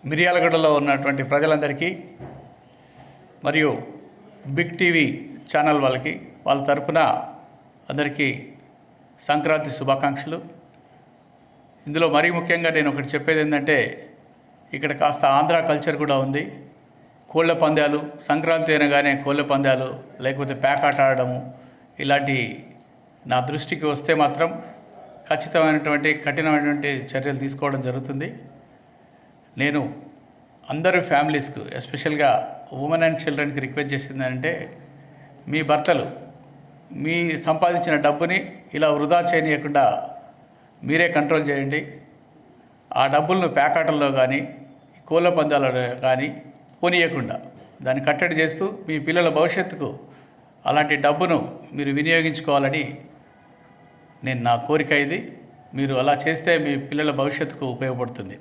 మిర్యాలగూడలో ఉన్నటువంటి ప్రజలందరికీ మరియు బిగ్ టీవీ ఛానల్ వాళ్ళ తరపున అందరికీ సంక్రాంతి శుభాకాంక్షలు. ఇందులో మరీ ముఖ్యంగా నేను ఒకటి చెప్పేది ఏంటంటే, ఇక్కడ కాస్త ఆంధ్ర కల్చర్ కూడా ఉంది. కోళ్ళ పందాలు, సంక్రాంతి అనగానే కోళ్ళ పందాలు లేకపోతే పేకాట ఆడడము ఇలాంటి నా దృష్టికి వస్తే మాత్రం ఖచ్చితమైనటువంటి కఠినమైనటువంటి చర్యలు తీసుకోవడం జరుగుతుంది. నేను అందరు ఫ్యామిలీస్కు ఎస్పెషల్గా ఉమెన్ అండ్ చిల్డ్రన్కి రిక్వెస్ట్ చేసింది అంటే, మీ భర్తలు మీ సంపాదించిన డబ్బుని ఇలా వృధా చేయనీయకుండా మీరే కంట్రోల్ చేయండి. ఆ డబ్బులను పేకాటల్లో కానీ కోళ్ళ పందాలలో కానీ పోనీయకుండా దాన్ని కట్టడి చేస్తూ మీ పిల్లల భవిష్యత్తుకు అలాంటి డబ్బును మీరు వినియోగించుకోవాలని నా కోరిక ఇది. మీరు అలా చేస్తే మీ పిల్లల భవిష్యత్తుకు ఉపయోగపడుతుంది.